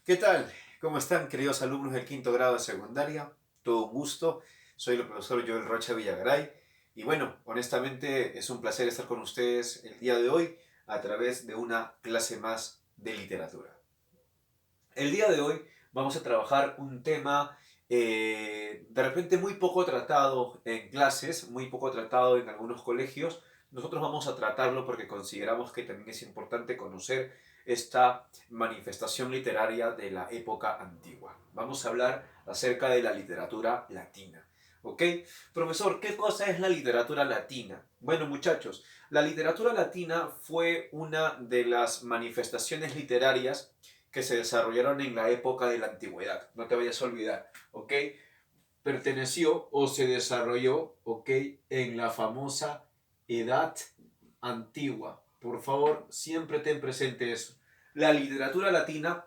¿Qué tal? ¿Cómo están, queridos alumnos del quinto grado de secundaria? Todo un gusto. Soy el profesor Joel Rocha Villagaray. Y bueno, honestamente es un placer estar con ustedes el día de hoy a través de una clase más de literatura. El día de hoy vamos a trabajar un tema de repente muy poco tratado en clases, muy poco tratado en algunos colegios. Nosotros vamos a tratarlo porque consideramos que también es importante conocer esta manifestación literaria de la época antigua. Vamos a hablar acerca de la literatura latina. ¿Ok? Profesor, ¿qué cosa es la literatura latina? Bueno, muchachos, la literatura latina fue una de las manifestaciones literarias que se desarrollaron en la época de la antigüedad. No te vayas a olvidar, ¿ok? Perteneció o se desarrolló, ¿ok? En la famosa Edad Antigua. Por favor, siempre ten presente eso. La literatura latina,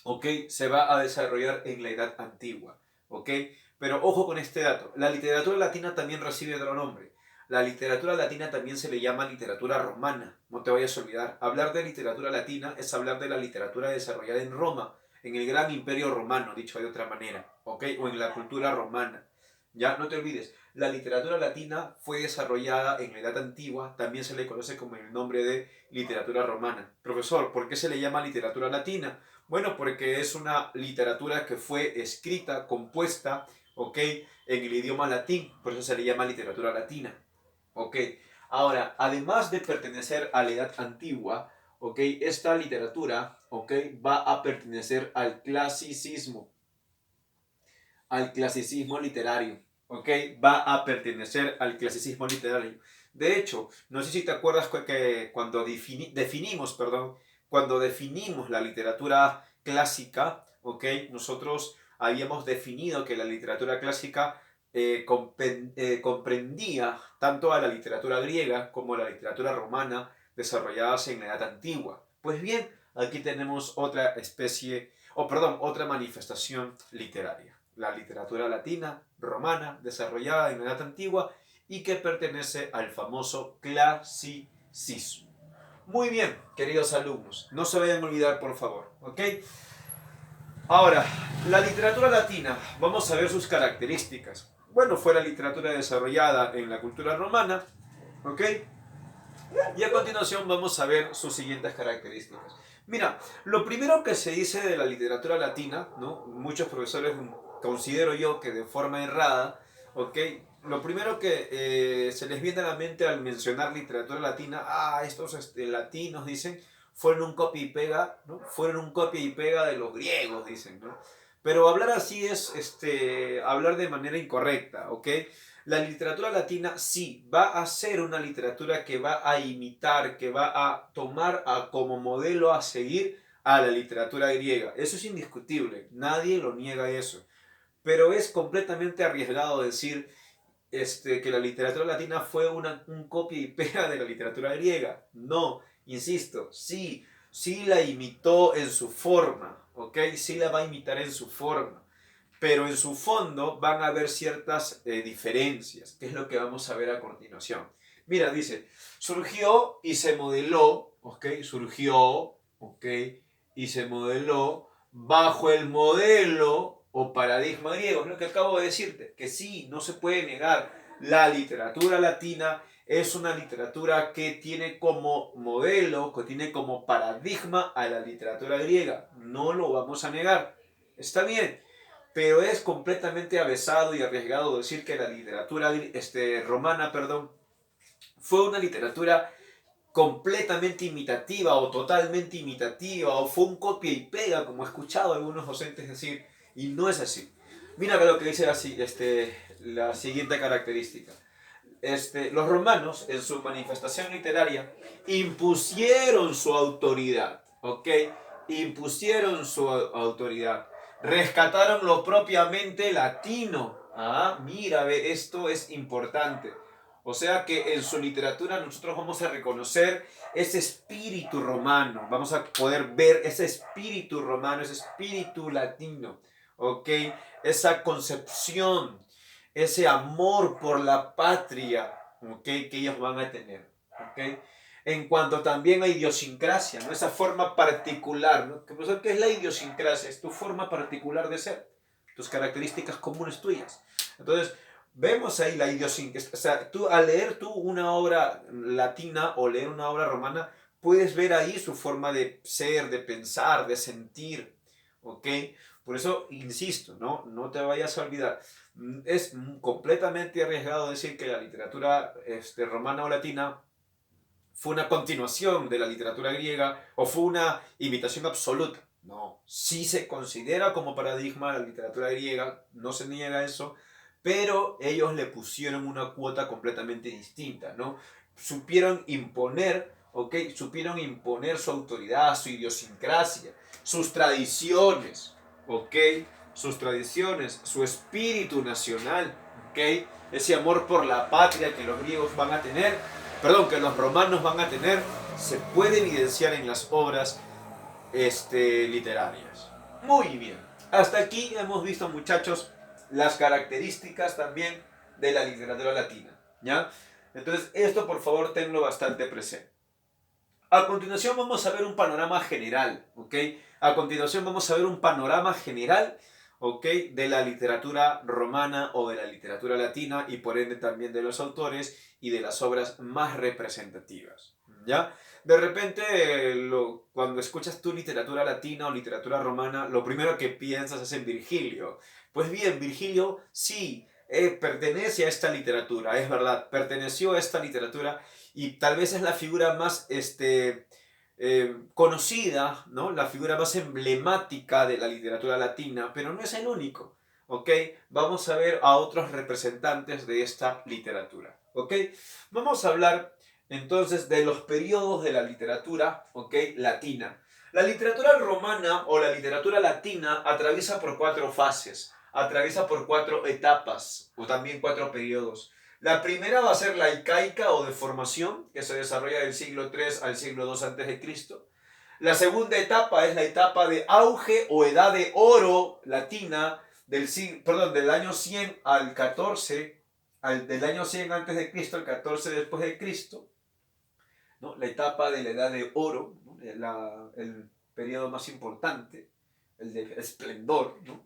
¿ok? Se va a desarrollar en la Edad Antigua, ¿ok? Pero ojo con este dato. La literatura latina también recibe otro nombre. La literatura latina también se le llama literatura romana. No te vayas a olvidar. Hablar de literatura latina es hablar de la literatura desarrollada en Roma, en el gran imperio romano, dicho de otra manera, ¿ok? O en la cultura romana. Ya, no te olvides. La literatura latina fue desarrollada en la Edad Antigua, también se le conoce como el nombre de literatura romana. Profesor, ¿por qué se le llama literatura latina? Bueno, porque es una literatura que fue escrita, compuesta, ¿ok? En el idioma latín, por eso se le llama literatura latina, ¿ok? Ahora, además de pertenecer a la edad antigua, ¿ok? Esta literatura, ¿ok? Va a pertenecer al clasicismo literario, ¿ok? Va a pertenecer al clasicismo literario. De hecho, no sé si te acuerdas que cuando cuando definimos la literatura clásica, ¿ok? Nosotros habíamos definido que la literatura clásica comprendía tanto a la literatura griega como a la literatura romana desarrolladas en la Edad Antigua. Pues bien, aquí tenemos otra especie, o perdón, otra manifestación literaria, la literatura latina, romana, desarrollada en la Edad Antigua y que pertenece al famoso clasicismo. Muy bien, queridos alumnos, no se vayan a olvidar, por favor, ¿ok? Ahora, la literatura latina, vamos a ver sus características. Bueno, fue la literatura desarrollada en la cultura romana, ¿ok? Y a continuación vamos a ver sus siguientes características. Mira, lo primero que se dice de la literatura latina, ¿no? Muchos profesores considero yo que de forma errada, ¿ok? Lo primero que se les viene a la mente al mencionar literatura latina, estos latinos dicen, fueron un copia y pega, ¿no? Fueron un copia y pega de los griegos, dicen, ¿no? Pero hablar así es hablar de manera incorrecta, ¿ok? La literatura latina sí va a ser una literatura que va a imitar, que va a tomar como modelo a seguir a la literatura griega. Eso es indiscutible, nadie lo niega eso. Pero es completamente arriesgado decir que la literatura latina fue un copia y pega de la literatura griega. No, insisto, sí, sí la imitó en su forma, ¿ok? Sí la va a imitar en su forma, pero en su fondo van a haber ciertas diferencias, que es lo que vamos a ver a continuación. Mira, dice, surgió y se modeló, ¿ok? Surgió, ¿ok? Y se modeló bajo el modelo o paradigma griego. Es lo que acabo de decirte, que sí, no se puede negar. La literatura latina es una literatura que tiene como modelo, que tiene como paradigma a la literatura griega. No lo vamos a negar. Está bien, pero es completamente avesado y arriesgado decir que la literatura romana, perdón, fue una literatura completamente imitativa o totalmente imitativa o fue un copia y pega, como he escuchado a algunos docentes decir, y no es así. Mira lo que dice la siguiente característica. Los romanos, en su manifestación literaria, impusieron su autoridad, ¿ok? Impusieron su autoridad. Rescataron lo propiamente latino. Mira, ve, esto es importante. O sea que en su literatura nosotros vamos a reconocer ese espíritu romano, vamos a poder ver ese espíritu romano, ese espíritu latino, ¿ok? Esa concepción, ese amor por la patria, ¿ok? Que ellos van a tener, ¿ok? En cuanto también a idiosincrasia, ¿no? Esa forma particular, ¿no? ¿Qué es la idiosincrasia? Es tu forma particular de ser, tus características comunes tuyas. Entonces, vemos ahí la idiosincrasia. O sea, tú al leer una obra latina o leer una obra romana, puedes ver ahí su forma de ser, de pensar, de sentir, ¿ok? Por eso, insisto, ¿no? No te vayas a olvidar. Es completamente arriesgado decir que la literatura romana o latina fue una continuación de la literatura griega o fue una imitación absoluta. No, sí se considera como paradigma la literatura griega, no se niega eso, pero ellos le pusieron una cuota completamente distinta, ¿no? Supieron imponer, ¿ok? Supieron imponer su autoridad, su idiosincrasia, sus tradiciones, ¿ok? Sus tradiciones, su espíritu nacional, ¿ok? Ese amor por la patria que los griegos van a tener, que los romanos van a tener, se puede evidenciar en las obras literarias. Muy bien. Hasta aquí hemos visto, muchachos, las características también de la literatura latina, ¿ya? Entonces, esto por favor tenlo bastante presente. A continuación vamos a ver un panorama general, ¿ok? A continuación vamos a ver un panorama general, ¿ok? De la literatura romana o de la literatura latina y por ende también de los autores y de las obras más representativas, ¿ya? De repente, cuando escuchas tu literatura latina o literatura romana, lo primero que piensas es en Virgilio. Pues bien, Virgilio sí pertenece a esta literatura, es verdad, perteneció a esta literatura y tal vez es la figura más conocida, ¿no? La figura más emblemática de la literatura latina, pero no es el único, ¿ok? Vamos a ver a otros representantes de esta literatura, ¿ok? Vamos a hablar entonces de los periodos de la literatura, ¿ok? Latina. La literatura romana o la literatura latina atraviesa por 4 fases, atraviesa por 4 etapas o también 4 periodos. La primera va a ser la incaica o de formación, que se desarrolla del siglo III al siglo II a.C. La segunda etapa es la etapa de auge o edad de oro latina del año 100 al 14, del año 100 a.C. al 14 después de Cristo, ¿no? La etapa de la edad de oro, ¿no? El periodo más importante, el de esplendor, ¿no?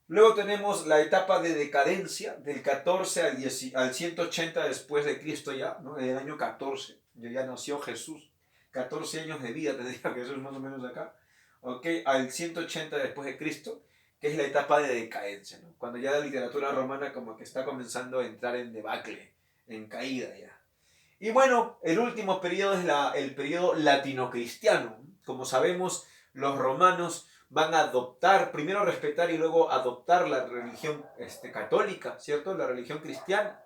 Luego tenemos la etapa de decadencia, del 14 al 180 después de Cristo ya, ¿no? En el año 14, ya nació Jesús, 14 años de vida tendría Jesús más o menos acá, ¿ok? Al 180 después de Cristo, que es la etapa de decadencia, ¿no? Cuando ya la literatura romana como que está comenzando a entrar en debacle, en caída ya. Y bueno, el último periodo es el periodo latino-cristiano. Como sabemos, los romanos van a adoptar, primero respetar y luego adoptar la religión católica, ¿cierto? La religión cristiana,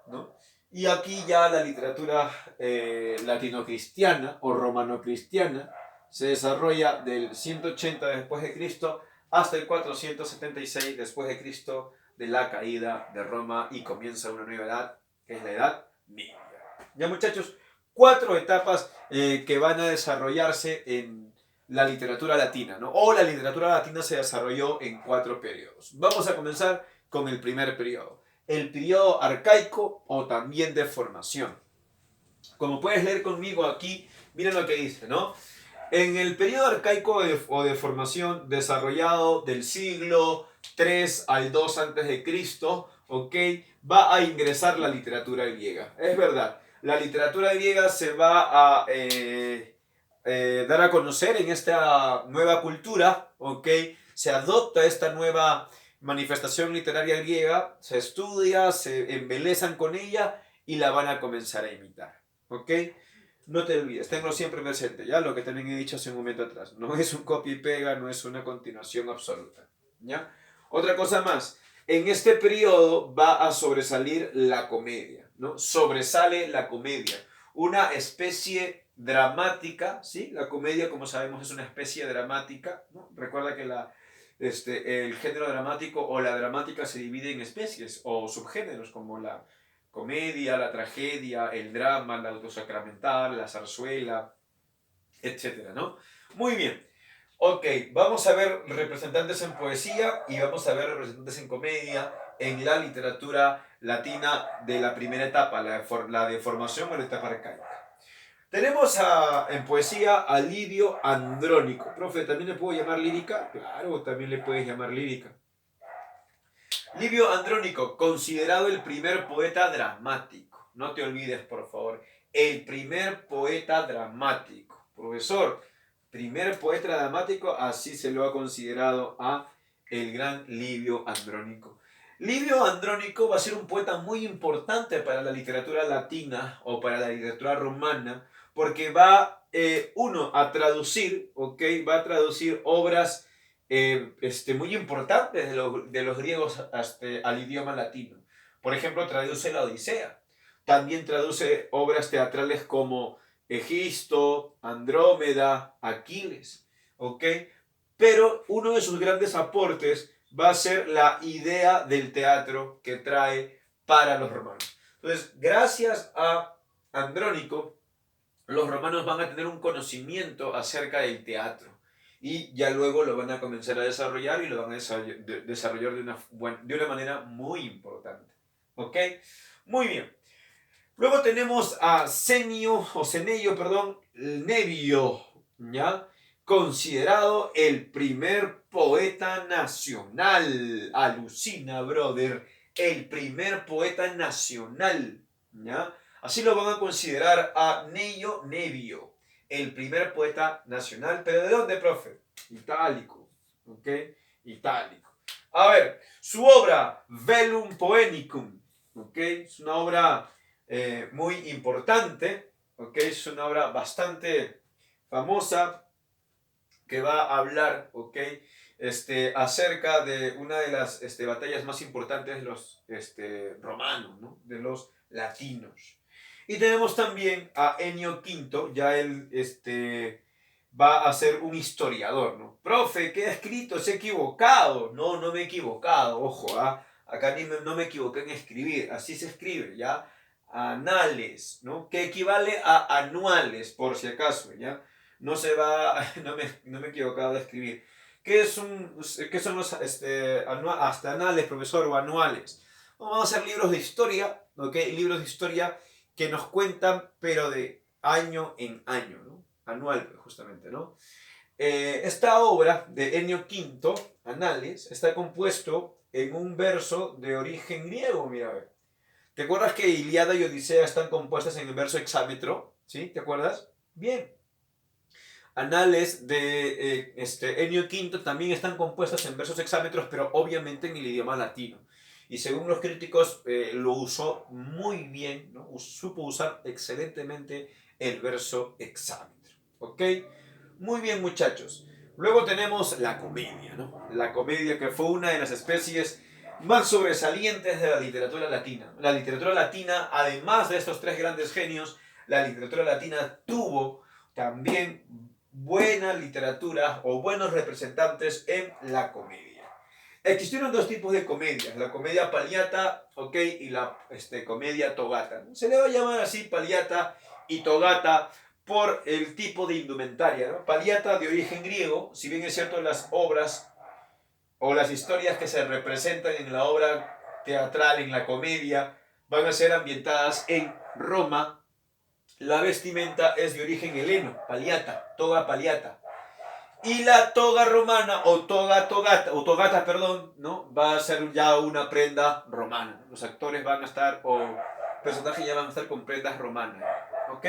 ¿no? Y aquí ya la literatura latino-cristiana o romano-cristiana se desarrolla del 180 después de Cristo hasta el 476 después de Cristo, de la caída de Roma, y comienza una nueva edad, que es la edad media. Ya, muchachos, 4 etapas que van a desarrollarse en la literatura latina, ¿no? O la literatura latina se desarrolló en 4 periodos. Vamos a comenzar con el primer periodo, el periodo arcaico o también de formación. Como puedes leer conmigo aquí, miren lo que dice, ¿no? En el periodo arcaico o de formación desarrollado del siglo 3 al 2 a.C., ¿ok? Va a ingresar la literatura griega. Es verdad, la literatura griega se va a dar a conocer en esta nueva cultura, ¿ok? Se adopta esta nueva manifestación literaria griega, se estudia, se embelezan con ella y la van a comenzar a imitar, ¿ok? No te olvides, tenlo siempre presente, ya lo que también he dicho hace un momento atrás. No es un copia y pega, no es una continuación absoluta, ¿ya? Otra cosa más, en este periodo va a sobresalir la comedia, ¿no? Sobresale la comedia, una especie dramática, ¿sí? La comedia, como sabemos, es una especie dramática, ¿no? Recuerda que el género dramático o la dramática se divide en especies o subgéneros, como la comedia, la tragedia, el drama, la autosacramental, la zarzuela, etcétera, ¿no? Muy bien. Ok, vamos a ver representantes en poesía y vamos a ver representantes en comedia en la literatura latina de la primera etapa, la de formación o la etapa arcaica. Tenemos en poesía a Livio Andrónico. Profe, ¿también le puedo llamar lírica? Claro, también le puedes llamar lírica. Livio Andrónico, considerado el primer poeta dramático. No te olvides, por favor. El primer poeta dramático. Profesor, primer poeta dramático, así se lo ha considerado a el gran Livio Andrónico. Livio Andrónico va a ser un poeta muy importante para la literatura latina o para la literatura romana, porque va, a traducir, ¿ok? Va a traducir obras muy importantes de los griegos al idioma latino. Por ejemplo, traduce la Odisea. También traduce obras teatrales como Egisto, Andrómeda, Aquiles. ¿Ok? Pero uno de sus grandes aportes va a ser la idea del teatro que trae para los romanos. Entonces, gracias a Andrónico, los romanos van a tener un conocimiento acerca del teatro y ya luego lo van a comenzar a desarrollar y lo van a desarrollar de una manera muy importante. ¿Ok? Muy bien. Luego tenemos a Nevio, ¿ya? Considerado el primer poeta nacional. Alucina, brother. El primer poeta nacional, ¿ya? Así lo van a considerar a Nevio, el primer poeta nacional. ¿Pero de dónde, profe? Itálico, ¿ok? Itálico. A ver, su obra, Velum Poenicum, ¿ok? Es una obra muy importante, ¿ok? Es una obra bastante famosa que va a hablar, ¿ok? Acerca de una de las batallas más importantes de los romanos, ¿no? De los latinos. Y tenemos también a Ennio V, ya él va a ser un historiador, ¿no? Profe, ¿qué ha escrito? ¿Se ha equivocado? No, no me he equivocado, ojo, ¿ah? Acá no me equivoqué en escribir, así se escribe, ¿ya? Anales, ¿no? Que equivale a anuales, por si acaso, ¿ya? No se va, no me he equivocado de escribir. ¿Qué son los hasta anales, profesor, o anuales? Vamos a hacer libros de historia, ¿ok? Libros de historia que nos cuentan, pero de año en año, ¿no? Anual, justamente, ¿no? Esta obra de Ennio V, Anales, está compuesto en un verso de origen griego, mira, a ver. ¿Te acuerdas que Ilíada y Odisea están compuestas en el verso hexámetro? ¿Sí? ¿Te acuerdas? Bien. Anales de Ennio V también están compuestas en versos hexámetros, pero obviamente en el idioma latino. Y según los críticos, lo usó muy bien, ¿no? Supo usar excelentemente el verso hexámetro. ¿Ok? Muy bien, muchachos. Luego tenemos la comedia, ¿no? La comedia, que fue una de las especies más sobresalientes de la literatura latina. La literatura latina, además de estos tres grandes genios, la literatura latina tuvo también buena literatura o buenos representantes en la comedia. Existieron dos tipos de comedias, la comedia paliata, ¿ok? Y la comedia togata. Se le va a llamar así paliata y togata por el tipo de indumentaria, ¿no? Paliata de origen griego, si bien es cierto las obras o las historias que se representan en la obra teatral, en la comedia, van a ser ambientadas en Roma. La vestimenta es de origen heleno, paliata, toga paliata. Y la toga romana o togata, perdón, ¿no? Va a ser ya una prenda romana. Los actores van a estar, o personajes ya van a estar con prendas romanas, ¿ok?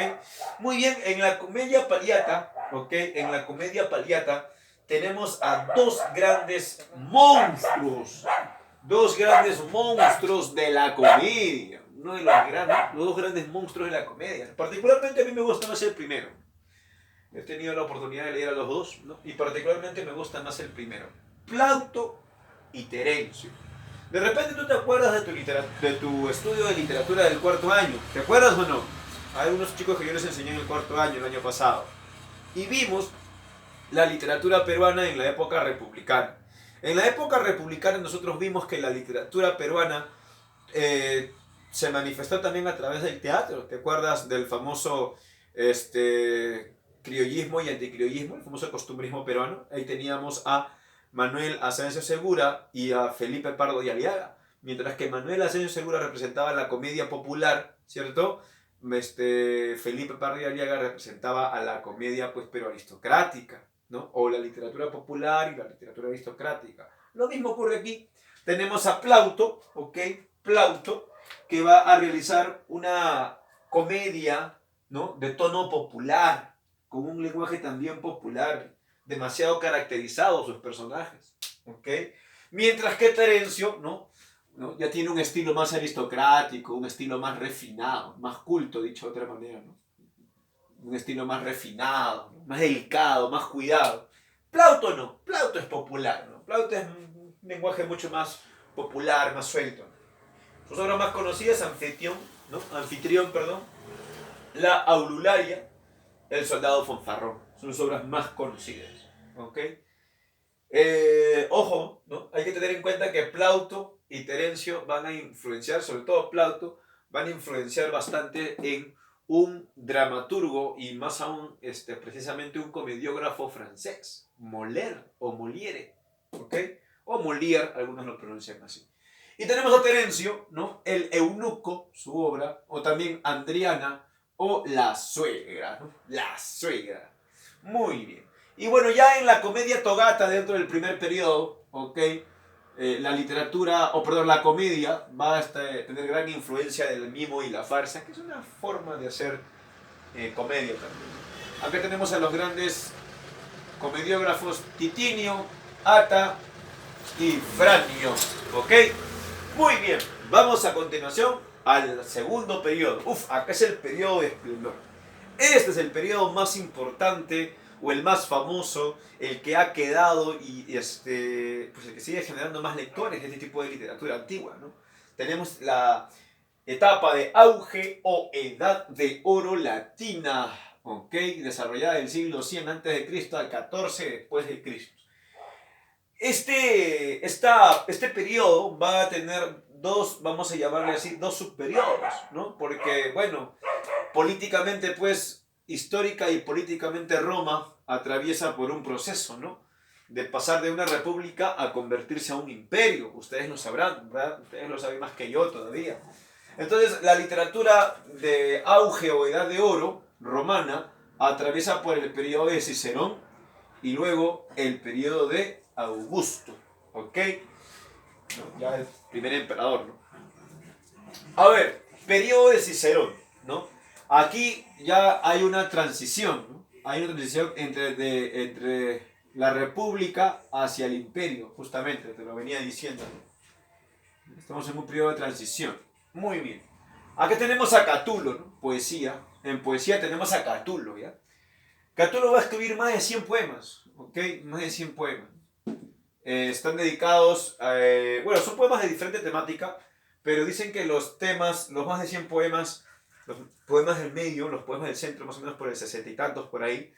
Muy bien, en la comedia paliata, ¿ok? En la comedia paliata tenemos a dos grandes monstruos de la comedia. Uno de los dos grandes monstruos de la comedia. Particularmente a mí me gusta más el primero. He tenido la oportunidad de leer a los dos, ¿no? Y particularmente me gusta más el primero. Plauto y Terencio. De repente tú te acuerdas de tu estudio de literatura del cuarto año. ¿Te acuerdas o no? Hay unos chicos que yo les enseñé en el cuarto año, el año pasado. Y vimos la literatura peruana en la época republicana. En la época republicana nosotros vimos que la literatura peruana se manifestó también a través del teatro. ¿Te acuerdas del famoso criollismo y anticriollismo, el famoso costumbrismo peruano? Ahí teníamos a Manuel Asensio Segura y a Felipe Pardo y Aliaga. Mientras que Manuel Asensio Segura representaba la comedia popular, ¿cierto? Felipe Pardo y Aliaga representaba a la comedia, pues, pero aristocrática, ¿no? O la literatura popular y la literatura aristocrática. Lo mismo ocurre aquí. Tenemos a Plauto, ¿ok? Plauto, que va a realizar una comedia, ¿no? De tono popular, con un lenguaje también popular, demasiado caracterizado sus personajes, ¿ok? Mientras que Terencio, ¿no? Ya tiene un estilo más aristocrático, un estilo más refinado, más culto, dicho de otra manera, ¿no? Un estilo más refinado, ¿no? Más delicado, más cuidado. Plauto no, Plauto es popular, ¿no? Plauto es un lenguaje mucho más popular, más suelto, ¿no? Sus obras más conocidas, Anfitrión, perdón, La Aulularia, El Soldado Fanfarrón, son sus obras más conocidas, ¿ok? Ojo, ¿no? Hay que tener en cuenta que Plauto y Terencio van a influenciar, sobre todo Plauto, van a influenciar bastante en un dramaturgo y más aún precisamente un comediógrafo francés, Molière o Molière, ¿ok? O Molière, algunos lo pronuncian así. Y tenemos a Terencio, ¿no? El Eunuco, su obra, o también Andriana o La Suegra, ¿no? La Suegra. Muy bien. Y bueno, ya en la comedia togata dentro del primer periodo, ¿ok? La literatura, o perdón, la comedia va a tener gran influencia del mimo y la farsa, que es una forma de hacer comedia también. Acá tenemos a los grandes comediógrafos Titinio, Ata y Franio, ¿ok? Muy bien, vamos a continuación al segundo periodo. Uf, acá es el periodo de esplendor. Este es el periodo más importante o el más famoso, el que ha quedado y pues el que sigue generando más lectores de este tipo de literatura antigua, ¿no? Tenemos la etapa de auge o edad de oro latina, ¿ok? Desarrollada del siglo 100 a.C. al 14 después de Cristo. Este periodo va a tener dos, vamos a llamarle así, dos subperiodos, ¿no? Porque, bueno, políticamente, pues, histórica y políticamente Roma atraviesa por un proceso, ¿no? De pasar de una república a convertirse a un imperio. Ustedes lo sabrán, ¿verdad? Ustedes lo saben más que yo todavía. Entonces, la literatura de auge o edad de oro romana atraviesa por el periodo de Cicerón y luego el periodo de Augusto, ¿ok? ¿No? Ya el primer emperador, ¿no? A ver, periodo de Cicerón, ¿no? Aquí ya hay una transición, ¿no? Hay una transición entre la república hacia el imperio, justamente, te lo venía diciendo, ¿no? Estamos en un periodo de transición. Muy bien. Acá tenemos a Catulo, ¿no? Poesía. En poesía tenemos a Catulo, ¿ya? Catulo va a escribir más de 100 poemas, ¿ok? Más de 100 poemas. Están dedicados, bueno, son poemas de diferente temática, pero dicen que los temas, los más de 100 poemas, los poemas del medio, los poemas del centro, más o menos por el 60 y tantos por ahí,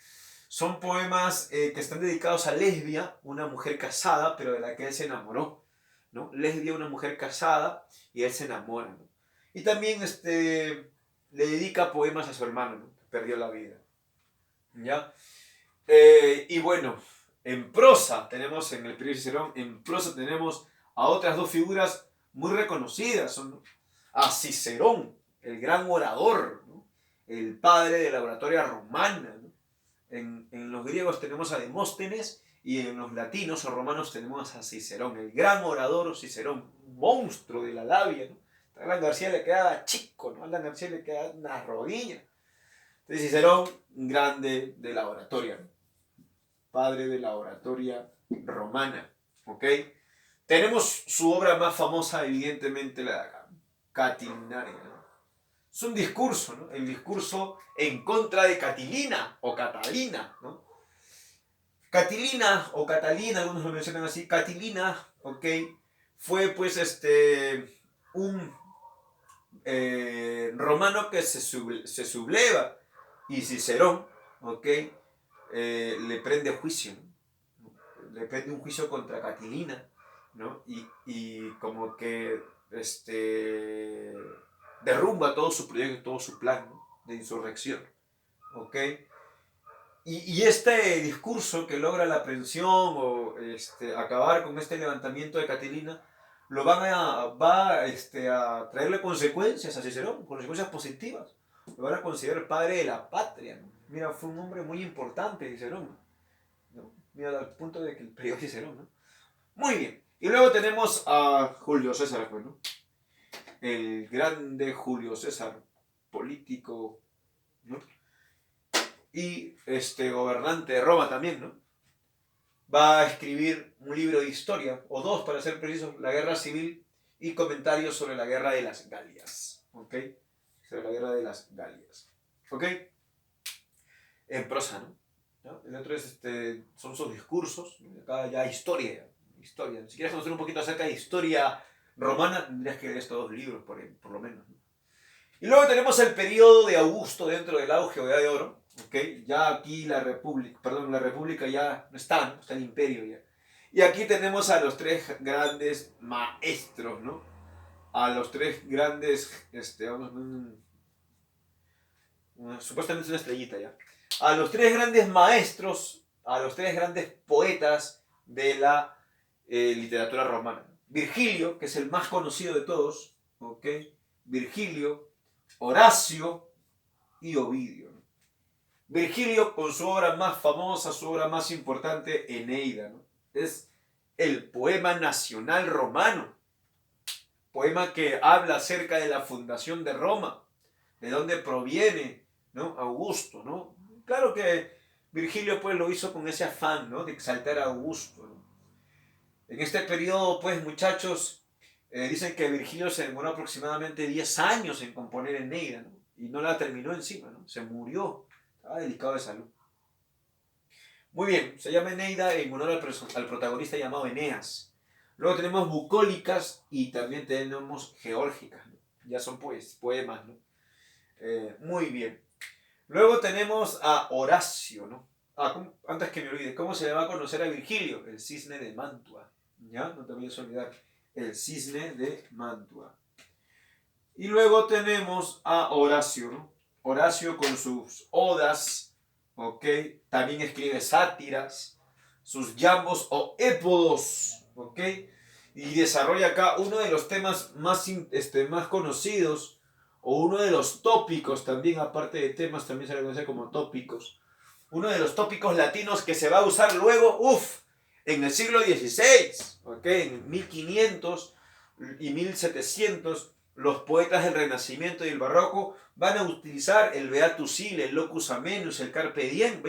son poemas que están dedicados a Lesbia, una mujer casada, pero de la que él se enamoró, ¿no? Lesbia, una mujer casada, y él se enamora, ¿no? Y también le dedica poemas a su hermano, ¿no? Que perdió la vida, ¿ya? Y bueno, en prosa tenemos, en el periodo de Cicerón, en prosa tenemos a otras dos figuras muy reconocidas, ¿no? A Cicerón, el gran orador, ¿no? El padre de la oratoria romana, ¿no? En los griegos tenemos a Demóstenes y en los latinos o romanos tenemos a Cicerón, el gran orador Cicerón, monstruo de la labia, ¿no? A Alan García le quedaba chico, ¿no? A Alan García le quedaba una rodilla. Entonces Cicerón, grande de la oratoria, ¿no? Padre de la oratoria romana, ¿ok? Tenemos su obra más famosa, evidentemente, la Catilinaria, ¿no? Es un discurso, ¿no? El discurso en contra de Catilina o Catalina, ¿no? Catilina o Catalina, algunos lo mencionan así, Catilina, ¿ok? Fue pues un romano que se subleva y Cicerón, ¿ok? Le prende juicio, ¿no? Le prende un juicio contra Catilina, ¿no? Y como que derrumba todo su proyecto, todo su plan, ¿no? De insurrección, ¿ok? Y este discurso que logra la aprehensión o acabar con este levantamiento de Catilina, va a traerle consecuencias a Cicerón, consecuencias positivas. Lo van a considerar padre de la patria, ¿no? Mira, fue un hombre muy importante, Cicerón, ¿no? Mira, al punto de que el periodo de Cicerón, ¿no? Muy bien. Y luego tenemos a Julio César, pues, ¿no? El grande Julio César, político, ¿no? Y gobernante de Roma también, ¿no? Va a escribir un libro de historia, o dos para ser precisos, la guerra civil y comentarios sobre la guerra de las Galias, ¿ok? Sobre la guerra de las Galias, ¿ok? En prosa, ¿no? ¿No? El otro es, son sus discursos, ¿no? Acá ya historia. Si quieres conocer un poquito acerca de historia romana, tendrías que leer estos dos libros, por lo menos, ¿no? Y luego tenemos el periodo de Augusto dentro del auge o Edad de Oro, ¿ok? Ya aquí la República ya no está, ¿no? Está el imperio ya. Y aquí tenemos a los tres grandes maestros, ¿no? A los tres grandes, supuestamente es una estrellita ya. A los tres grandes maestros, a los tres grandes poetas de la literatura romana. Virgilio, que es el más conocido de todos, ¿ok? Virgilio, Horacio y Ovidio. Virgilio con su obra más famosa, su obra más importante, Eneida, ¿no? Es el poema nacional romano. Poema que habla acerca de la fundación de Roma, de dónde proviene, ¿no? Augusto, ¿no? Claro que Virgilio pues lo hizo con ese afán, ¿no? De exaltar a Augusto, ¿no? En este periodo, pues muchachos, dicen que Virgilio se demoró aproximadamente 10 años en componer Eneida, ¿no? Y no la terminó encima, ¿no? Se murió, estaba delicado de salud. Muy bien, se llama Eneida en honor al protagonista llamado Eneas. Luego tenemos bucólicas y también tenemos geórgicas, ¿no? Ya son pues poemas, ¿no? Muy bien. Luego tenemos a Horacio, ¿no? Antes que me olvide, ¿cómo se le va a conocer a Virgilio? El cisne de Mantua, ¿ya? No te vayas a olvidar, el cisne de Mantua. Y luego tenemos a Horacio, ¿no? Horacio con sus odas, ¿ok? También escribe sátiras, sus llambos o épodos, ¿ok? Y desarrolla acá uno de los temas más conocidos, o uno de los tópicos también, aparte de temas, también se le conoce como tópicos. Uno de los tópicos latinos que se va a usar luego, en el siglo XVI, ¿ok? En 1500 y 1700, los poetas del Renacimiento y el Barroco van a utilizar el Beatus Ille, el Locus Amenius, el Carpe Diem,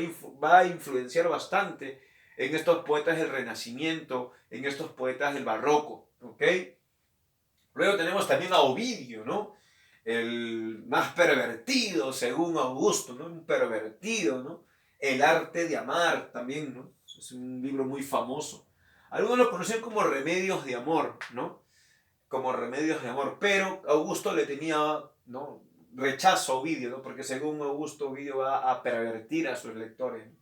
va a influenciar bastante en estos poetas del Renacimiento, en estos poetas del Barroco, ¿ok? Luego tenemos también a Ovidio, ¿no? El más pervertido, según Augusto, ¿no? Un pervertido, ¿no? El arte de amar también, ¿no? Es un libro muy famoso. Algunos lo conocen como Remedios de Amor, ¿no? Como Remedios de Amor, pero Augusto le tenía, ¿no? Rechazo a Ovidio, ¿no? Porque según Augusto, Ovidio va a pervertir a sus lectores, ¿no?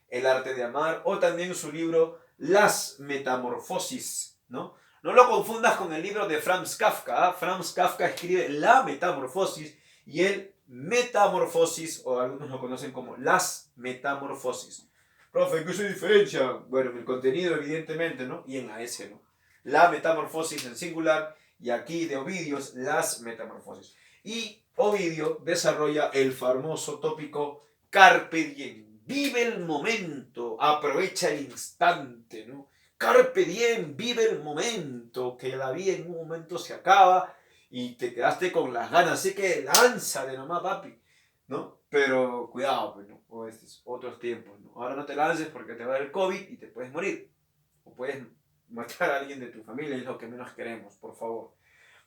El arte de amar, o también su libro Las Metamorfosis, ¿no? No lo confundas con el libro de Franz Kafka, ¿eh? Franz Kafka escribe La Metamorfosis y el Metamorfosis, o algunos lo conocen como Las Metamorfosis. Profe, ¿qué se diferencia? Bueno, en el contenido evidentemente, ¿no? Y en la S, ¿no? La Metamorfosis en singular, y aquí de Ovidio es Las Metamorfosis. Y Ovidio desarrolla el famoso tópico Carpe Diem. Vive el momento, aprovecha el instante, ¿no? Carpe diem, vive el momento, que la vida en un momento se acaba y te quedaste con las ganas, así que lánzate nomás, papi, ¿no? Pero cuidado, pues, ¿no? O estos otros tiempos, ¿no? Ahora no te lances porque te va a dar el COVID y te puedes morir, o puedes matar a alguien de tu familia, es lo que menos queremos, por favor.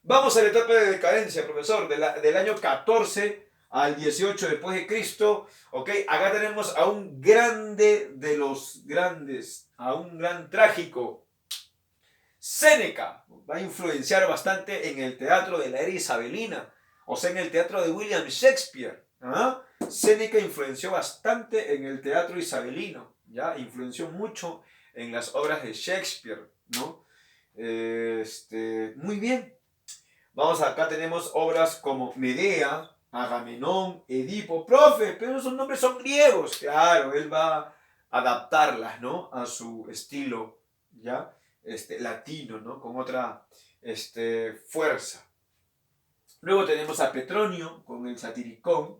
Vamos a la etapa de decadencia, profesor, del año 14 al 18 después de Cristo, ¿ok? Acá tenemos a un grande de los grandes, a un gran trágico. Séneca va a influenciar bastante en el teatro de la era isabelina, o sea, en el teatro de William Shakespeare. ¿Ah? Séneca influenció bastante en el teatro isabelino, ¿ya? Influenció mucho en las obras de Shakespeare, ¿no? Muy bien. Vamos, acá tenemos obras como Medea, Agamenón, Edipo. Profe, pero esos nombres son griegos. Claro, él va a adaptarlas, ¿no? A su estilo, ¿ya? Latino, ¿no? Con otra fuerza. Luego tenemos a Petronio con el Satiricón,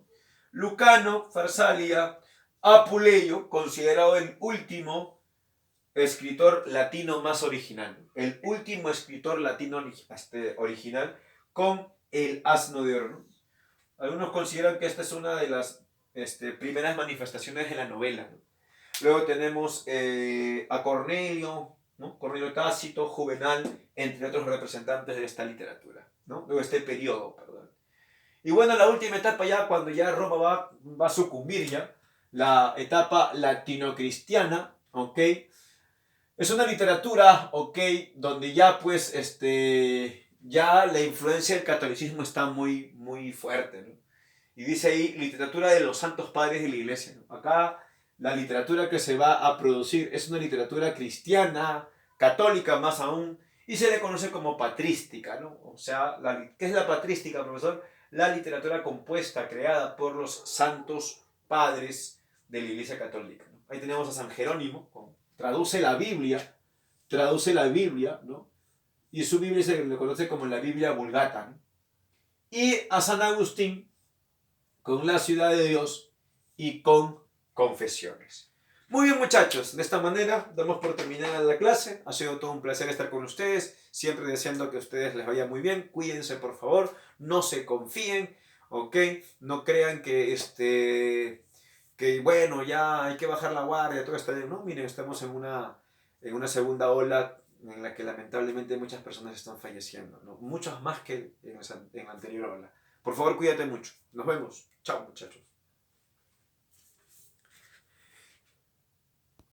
Lucano, Farsalia, Apuleyo, considerado el último escritor latino más original. El último escritor latino original con el Asno de Oro, ¿no? Algunos consideran que esta es una de las primeras manifestaciones de la novela, ¿no? Luego tenemos a Cornelio, ¿no? Cornelio Tácito, Juvenal, entre otros representantes de esta literatura, ¿no? Luego este periodo, perdón. Y bueno, la última etapa ya, cuando ya Roma va a sucumbir ya, la etapa latino-cristiana, ¿ok? Es una literatura, ¿ok? Donde ya pues, ya la influencia del catolicismo está muy, muy fuerte, ¿no? Y dice ahí, literatura de los santos padres de la iglesia, ¿no? Acá la literatura que se va a producir es una literatura cristiana, católica más aún, y se le conoce como patrística, ¿no? O sea, ¿qué es la patrística, profesor? La literatura compuesta, creada por los santos padres de la iglesia católica, ¿no? Ahí tenemos a San Jerónimo, traduce la Biblia, ¿no? Y su Biblia se le conoce como la Biblia Vulgata, ¿no? Y a San Agustín, con la ciudad de Dios y con confesiones. Muy bien, muchachos, de esta manera damos por terminada la clase. Ha sido todo un placer estar con ustedes, siempre deseando que a ustedes les vaya muy bien. Cuídense, por favor, no se confíen, ¿ok? No crean que bueno, ya hay que bajar la guardia, todo está bien. No, miren, estamos en una segunda ola en la que lamentablemente muchas personas están falleciendo, ¿no? Muchas más que en la anterior ola. Por favor, cuídate mucho. Nos vemos. Chao, muchachos.